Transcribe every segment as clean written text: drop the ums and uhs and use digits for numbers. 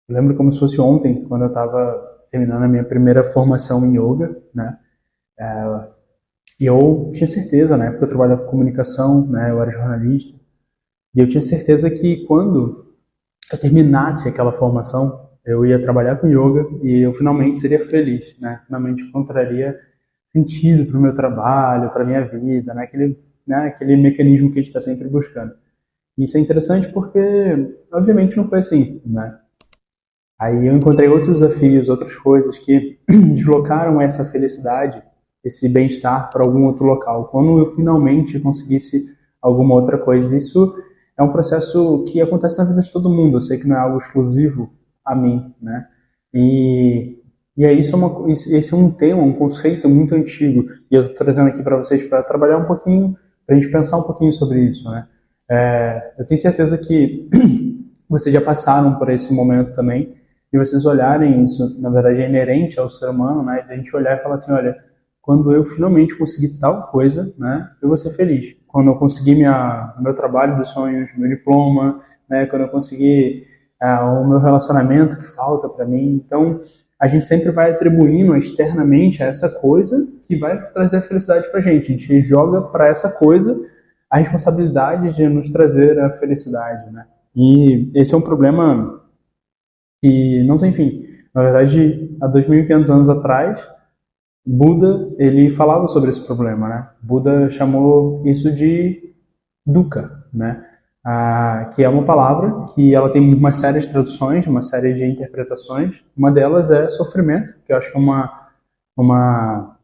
Eu lembro como se fosse ontem, quando eu estava terminando a minha primeira formação em yoga, né? E eu tinha certeza, né? Porque eu trabalhava com comunicação, né? Eu era jornalista. E eu tinha certeza que quando eu terminasse aquela formação, eu ia trabalhar com yoga e eu finalmente seria feliz, né? Finalmente encontraria sentido para o meu trabalho, para a minha vida, aquele mecanismo que a gente está sempre buscando. E isso é interessante porque, obviamente, não foi assim, né? Aí eu encontrei outros desafios, outras coisas que deslocaram essa felicidade, esse bem-estar para algum outro local. Quando eu finalmente conseguisse alguma outra coisa, isso é um processo que acontece na vida de todo mundo. Eu sei que não é algo exclusivo a mim, né? E, e aí esse é um tema, um conceito muito antigo. E eu estou trazendo aqui para vocês para trabalhar um pouquinho, para a gente pensar um pouquinho sobre isso, né? Eu tenho certeza que vocês já passaram por esse momento também e vocês olharem isso, na verdade é inerente ao ser humano, né? A gente olhar e falar assim, olha, quando eu finalmente conseguir tal coisa, né, eu vou ser feliz. Quando eu conseguir meu trabalho dos sonhos, meu diploma, né, quando eu conseguir o meu relacionamento que falta para mim. Então, a gente sempre vai atribuindo externamente a essa coisa que vai trazer a felicidade para a gente. A gente joga para essa coisa a responsabilidade de nos trazer a felicidade, né? E esse é um problema que não tem fim. Na verdade, há 2.500 anos atrás, Buda ele falava sobre esse problema, né? Buda chamou isso de dukkha, né? Que é uma palavra que ela tem uma série de traduções, uma série de interpretações. Uma delas é sofrimento, que eu acho que é uma, uma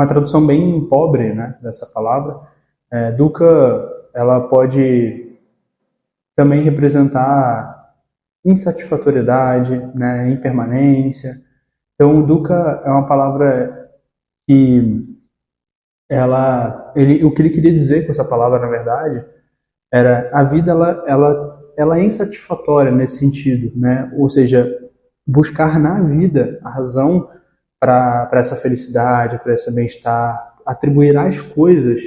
tradução bem pobre, né, dessa palavra. Dukkha, ela pode também representar insatisfatoriedade, né, impermanência. Então, o dukkha é uma palavra que o que ele queria dizer com essa palavra, na verdade, era a vida ela é insatisfatória nesse sentido, né? Ou seja, buscar na vida a razão para essa felicidade, para esse bem-estar, atribuir às coisas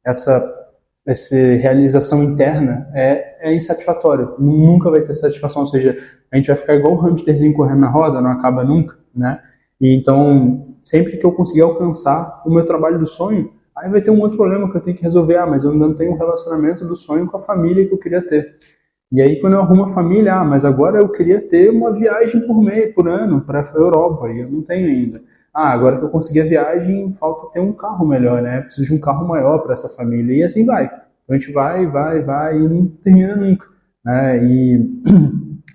essa essa realização interna é insatisfatório. Nunca vai ter satisfação, ou seja, a gente vai ficar igual o hamsterzinho correndo na roda, não acaba nunca, né? E então, sempre que eu conseguir alcançar o meu trabalho do sonho, aí vai ter um outro problema que eu tenho que resolver. Mas eu ainda não tenho um relacionamento do sonho com a família que eu queria ter. E aí, quando eu arrumo a família, mas agora eu queria ter uma viagem por mês, por ano, para a Europa, e eu não tenho ainda. Agora que eu consegui a viagem, falta ter um carro melhor, né? Preciso de um carro maior para essa família, e assim vai. Então a gente vai, e não termina nunca, né? E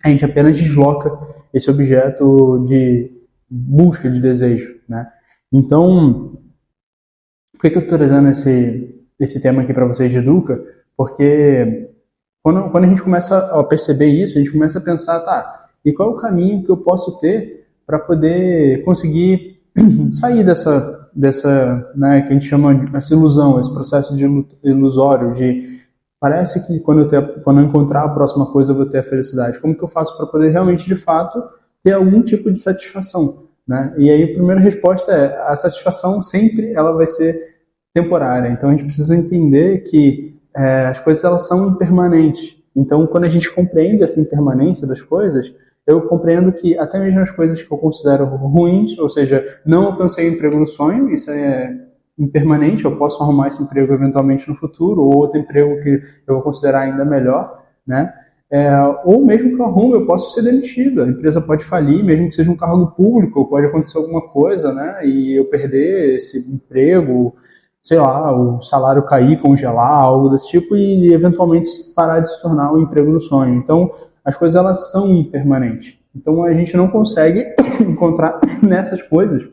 a gente apenas desloca esse objeto de busca, de desejo, né? Então, por que eu estou trazendo esse tema aqui para vocês de Duca? Porque quando a gente começa a perceber isso, a gente começa a pensar, tá, e qual é o caminho que eu posso ter para poder conseguir sair dessa, né, que a gente chama de essa ilusão, esse processo de ilusório, de parece que quando eu encontrar a próxima coisa eu vou ter a felicidade. Como que eu faço para poder realmente, de fato, ter algum tipo de satisfação, né? E aí a primeira resposta é, a satisfação sempre ela vai ser temporária. Então a gente precisa entender que as coisas elas são impermanentes. Então quando a gente compreende essa impermanência das coisas, eu compreendo que até mesmo as coisas que eu considero ruins, ou seja, não alcancei o emprego do sonho, isso é impermanente, eu posso arrumar esse emprego eventualmente no futuro, ou outro emprego que eu vou considerar ainda melhor, né? Ou mesmo que eu arrume, eu posso ser demitido, a empresa pode falir, mesmo que seja um cargo público, pode acontecer alguma coisa, né? E eu perder esse emprego, sei lá, o salário cair, congelar, algo desse tipo, e eventualmente parar de se tornar o emprego do sonho. Então, as coisas elas são impermanentes. Então, a gente não consegue encontrar nessas coisas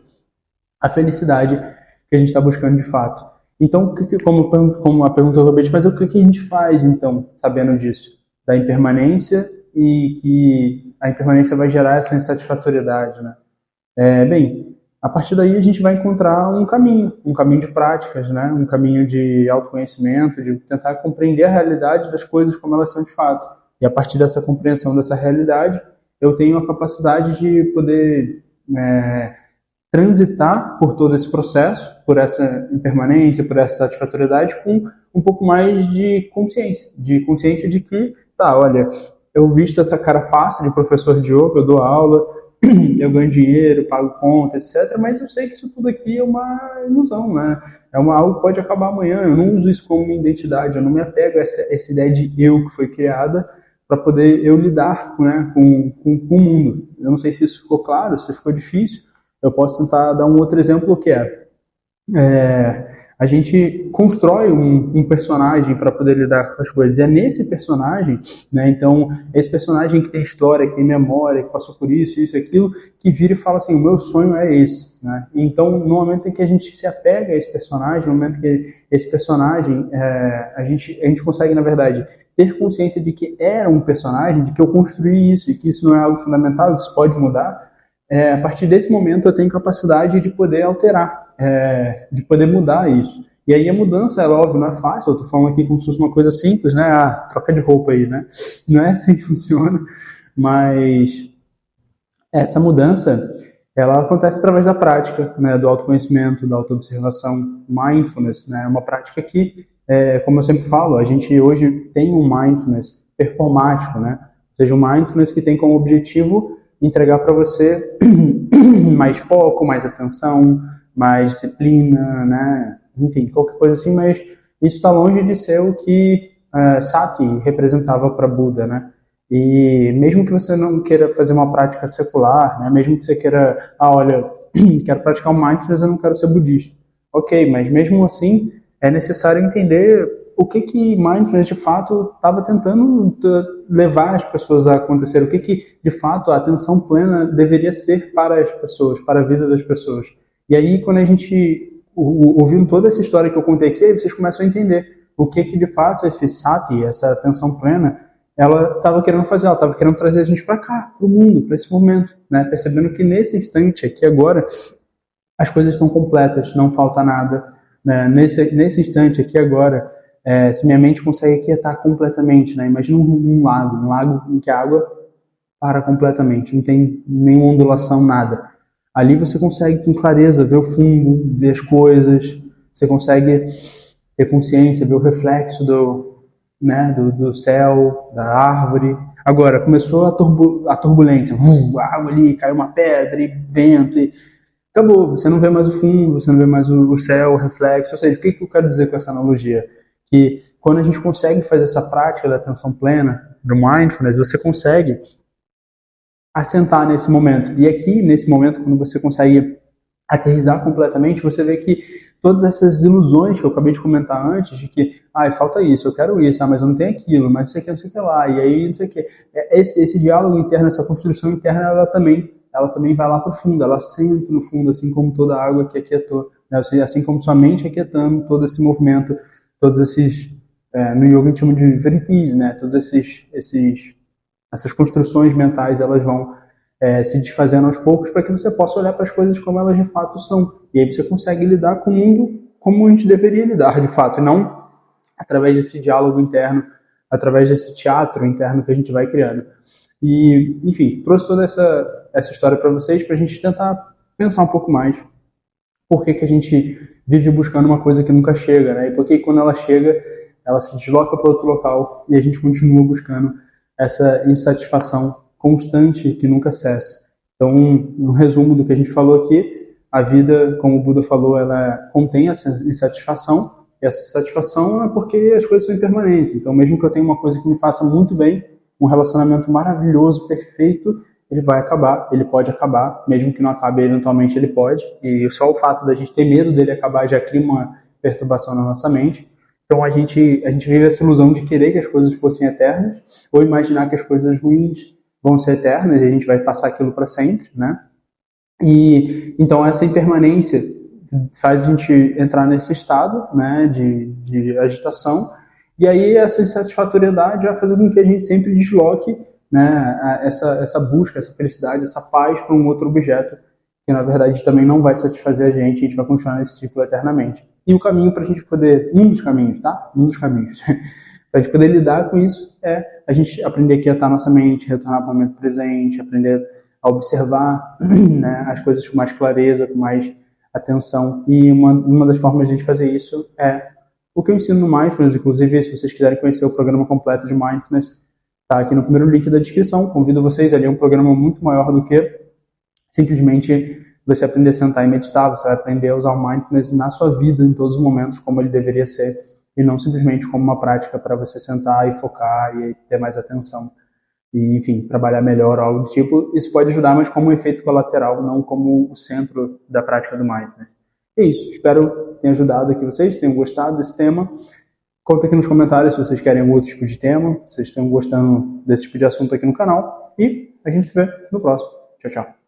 a felicidade que a gente está buscando de fato. Então, como a pergunta que eu acabei de fazer, o que a gente faz, então, sabendo disso? Da impermanência e que a impermanência vai gerar essa insatisfatoriedade, né? Bem, a partir daí a gente vai encontrar um caminho de práticas, né? Um caminho de autoconhecimento, de tentar compreender a realidade das coisas como elas são de fato. E a partir dessa compreensão dessa realidade, eu tenho a capacidade de poder transitar por todo esse processo, por essa impermanência, por essa satisfatoriedade, com um pouco mais de consciência de que, tá, olha, eu visto essa carapaça de professor de yoga, eu dou aula, eu ganho dinheiro, pago conta, etc. Mas eu sei que isso tudo aqui é uma ilusão, né? Algo que pode acabar amanhã. Eu não uso isso como minha identidade, eu não me apego a essa ideia de eu que foi criada para poder eu lidar, né, com o mundo. Eu não sei se isso ficou claro, se ficou difícil. Eu posso tentar dar um outro exemplo que a gente constrói um personagem para poder lidar com as coisas. E é nesse personagem, né? Então, esse personagem que tem história, que tem memória, que passou por isso, aquilo, que vira e fala assim, o meu sonho é esse, né? Então, no momento em que a gente se apega a esse personagem, no momento que esse personagem, a gente consegue, na verdade, ter consciência de que era um personagem, de que eu construí isso, e que isso não é algo fundamental, isso pode mudar, a partir desse momento eu tenho capacidade de poder alterar, de poder mudar isso. E aí a mudança, é óbvio, não é fácil, eu estou falando aqui como se fosse uma coisa simples, né? Ah, troca de roupa aí, né? Não é assim que funciona, mas essa mudança, ela acontece através da prática, né? Do autoconhecimento, da autoobservação, mindfulness, né? É uma prática que, como eu sempre falo, a gente hoje tem um mindfulness performático, né? Ou seja, um mindfulness que tem como objetivo entregar para você mais foco, mais atenção, mais disciplina, né? Enfim, qualquer coisa assim, mas isso está longe de ser o que Sati representava para Buda, né? E mesmo que você não queira fazer uma prática secular, né? Mesmo que você queira, olha, quero praticar o mindfulness, eu não quero ser budista. Ok, mas mesmo assim é necessário entender o que mindfulness de fato estava tentando levar as pessoas a acontecer, o que de fato a atenção plena deveria ser para as pessoas, para a vida das pessoas. E aí quando a gente ouvindo toda essa história que eu contei aqui, aí vocês começam a entender o que de fato esse sati, essa atenção plena, ela estava querendo fazer, ela estava querendo trazer a gente para cá, para o mundo, para esse momento, né? Percebendo que nesse instante aqui agora as coisas estão completas, não falta nada, né? Nesse instante aqui agora, se minha mente consegue aquietar completamente, né? Imagina um lago em que a água para completamente, não tem nenhuma ondulação, nada. Ali você consegue com clareza ver o fundo, ver as coisas, você consegue ter consciência, ver o reflexo do céu, da árvore. Agora, começou a turbulência, a água ali, caiu uma pedra, e vento, e acabou, você não vê mais o fundo, você não vê mais o céu, o reflexo. Ou seja, o que eu quero dizer com essa analogia? Que quando a gente consegue fazer essa prática da atenção plena, do mindfulness, você consegue assentar nesse momento. E aqui, nesse momento, quando você consegue aterrissar completamente, você vê que todas essas ilusões que eu acabei de comentar antes, de que, falta isso, eu quero isso, mas eu não tenho aquilo, mas isso aqui, não sei o que lá, e aí não sei o que. Esse diálogo interno, essa construção interna, ela também vai lá para o fundo, ela senta no fundo, assim como toda a água que aquietou, né? Assim como sua mente aquietando todo esse movimento, todos esses, no yoga a gente chama de vrittis, né? Todos essas construções mentais, elas vão se desfazendo aos poucos para que você possa olhar para as coisas como elas de fato são. E aí você consegue lidar com o mundo como a gente deveria lidar de fato, e não através desse diálogo interno, através desse teatro interno que a gente vai criando. E, enfim, trouxe toda essa história para vocês, para a gente tentar pensar um pouco mais por que a gente vive buscando uma coisa que nunca chega, né? E por que quando ela chega, ela se desloca para outro local e a gente continua buscando essa insatisfação constante que nunca cessa. Então, no resumo do que a gente falou aqui, a vida, como o Buda falou, ela contém essa insatisfação, e essa satisfação é porque as coisas são impermanentes. Então, mesmo que eu tenha uma coisa que me faça muito bem, um relacionamento maravilhoso, perfeito, ele vai acabar, ele pode acabar, mesmo que não acabe, eventualmente ele pode, e só o fato da gente ter medo dele acabar já cria uma perturbação na nossa mente. Então a gente vive essa ilusão de querer que as coisas fossem eternas, ou imaginar que as coisas ruins vão ser eternas e a gente vai passar aquilo para sempre, né? E então essa impermanência faz a gente entrar nesse estado, né, de agitação, e aí essa insatisfatoriedade vai fazer com que a gente sempre desloque, né, essa busca, essa felicidade, essa paz para um outro objeto que na verdade também não vai satisfazer a gente vai continuar nesse ciclo eternamente. E o caminho para a gente poder, um dos caminhos, para a gente poder lidar com isso é a gente aprender a quietar nossa mente, retornar para o momento presente, aprender a observar, né, as coisas com mais clareza, com mais atenção. E uma das formas de a gente fazer isso é o que eu ensino no Mindfulness. Inclusive, se vocês quiserem conhecer o programa completo de Mindfulness, Tá aqui no primeiro link da descrição. Convido vocês, ali é um programa muito maior do que simplesmente você aprender a sentar e meditar. Você vai aprender a usar o mindfulness na sua vida, em todos os momentos, como ele deveria ser, e não simplesmente como uma prática para você sentar e focar e ter mais atenção. E, enfim, trabalhar melhor ou algo do tipo. Isso pode ajudar, mas como um efeito colateral, não como o centro da prática do mindfulness. É isso. Espero que tenha ajudado aqui vocês, tenham gostado desse tema. Conta aqui nos comentários se vocês querem algum outro tipo de tema, se vocês estão gostando desse tipo de assunto aqui no canal. E a gente se vê no próximo. Tchau, tchau.